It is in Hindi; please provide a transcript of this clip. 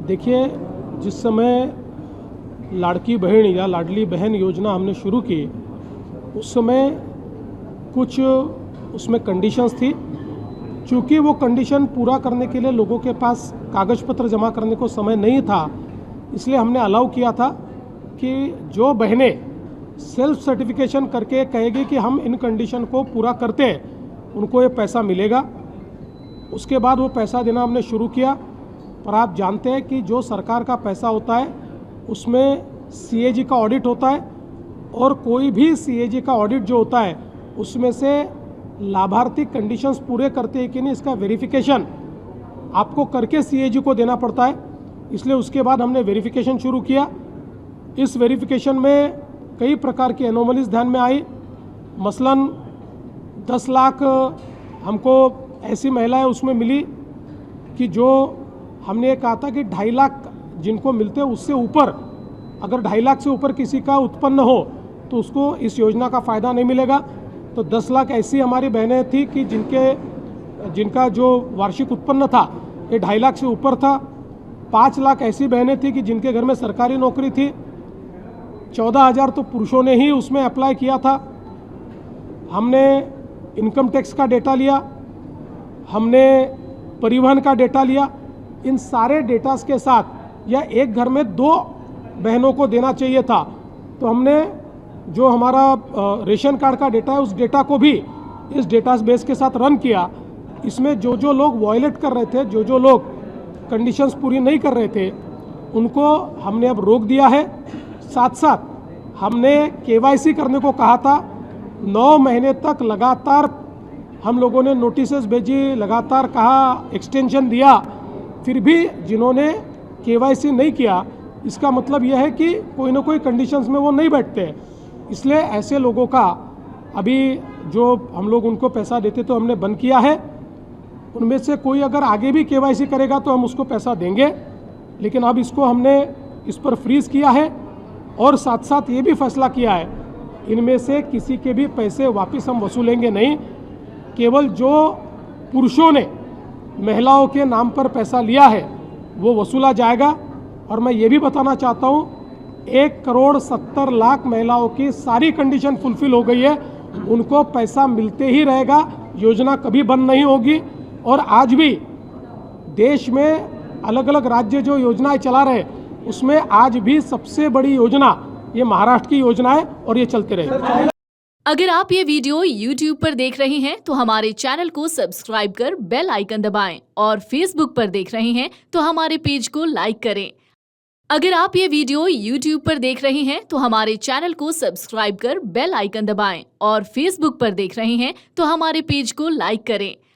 देखिए, जिस समय लाड़की बहन या लाडली बहन योजना हमने शुरू की, उस समय कुछ उसमें कंडीशंस थी। चूँकि वो कंडीशन पूरा करने के लिए लोगों के पास कागज़ पत्र जमा करने को समय नहीं था, इसलिए हमने अलाउ किया था कि जो बहनें सेल्फ सर्टिफिकेशन करके कहेगी कि हम इन कंडीशन को पूरा करते हैं, उनको ये पैसा मिलेगा। उसके बाद वो पैसा देना हमने शुरू किया। पर आप जानते हैं कि जो सरकार का पैसा होता है उसमें सीएजी का ऑडिट होता है, और कोई भी सीएजी का ऑडिट जो होता है उसमें से लाभार्थी कंडीशंस पूरे करते हैं कि नहीं, इसका वेरिफिकेशन आपको करके सीएजी को देना पड़ता है। इसलिए उसके बाद हमने वेरिफिकेशन शुरू किया। इस वेरिफिकेशन में कई प्रकार की एनोमलीज ध्यान में आई। मसलन 10 लाख हमको ऐसी महिलाएं उसमें मिली कि जो हमने ये कहा था कि 2.5 लाख जिनको मिलते हैं उससे ऊपर, अगर 2.5 लाख से ऊपर किसी का उत्पन्न हो तो उसको इस योजना का फ़ायदा नहीं मिलेगा। तो 10 लाख ऐसी हमारी बहनें थी कि जिनका जो वार्षिक उत्पन्न था ये 2.5 लाख से ऊपर था। 5 लाख ऐसी बहनें थी कि जिनके घर में सरकारी नौकरी थी। 14,000 तो पुरुषों ने ही उसमें अप्लाई किया था। हमने इनकम टैक्स का डेटा लिया, हमने परिवहन का डेटा लिया। इन सारे डेटास के साथ या एक घर में 2 बहनों को देना चाहिए था, तो हमने जो हमारा रेशन कार्ड का डेटा है उस डेटा को भी इस डेटा बेस के साथ रन किया। इसमें जो लोग वॉयलेट कर रहे थे, जो लोग कंडीशंस पूरी नहीं कर रहे थे, उनको हमने अब रोक दिया है। साथ साथ हमने केवाईसी करने को कहा था। 9 महीने तक लगातार हम लोगों ने नोटिसेस भेजी, लगातार कहा, एक्सटेंशन दिया, फिर भी जिन्होंने केवाईसी नहीं किया, इसका मतलब यह है कि कोई ना कोई कंडीशंस में वो नहीं बैठते। इसलिए ऐसे लोगों का अभी जो हम लोग उनको पैसा देते तो हमने बंद किया है। उनमें से कोई अगर आगे भी केवाईसी करेगा तो हम उसको पैसा देंगे, लेकिन अब इसको हमने इस पर फ्रीज़ किया है। और साथ साथ ये भी फैसला किया है, इनमें से किसी के भी पैसे वापस हम वसूलेंगे नहीं। केवल जो पुरुषों ने महिलाओं के नाम पर पैसा लिया है वो वसूला जाएगा। और मैं ये भी बताना चाहता हूँ, 1,70,00,000 महिलाओं की सारी कंडीशन फुलफिल हो गई है, उनको पैसा मिलते ही रहेगा। योजना कभी बंद नहीं होगी। और आज भी देश में अलग अलग राज्य जो योजनाएं चला रहे, उसमें आज भी सबसे बड़ी योजना ये महाराष्ट्र की योजना है और ये चलते रहेगी। अगर आप ये वीडियो YouTube पर देख रहे हैं तो हमारे चैनल को सब्सक्राइब कर बेल आइकन दबाएं, और Facebook पर देख रहे हैं तो हमारे पेज को लाइक करें। अगर आप ये वीडियो YouTube पर देख रहे हैं तो हमारे चैनल को सब्सक्राइब कर बेल आइकन दबाएं, और Facebook पर देख रहे हैं तो हमारे पेज को लाइक करें।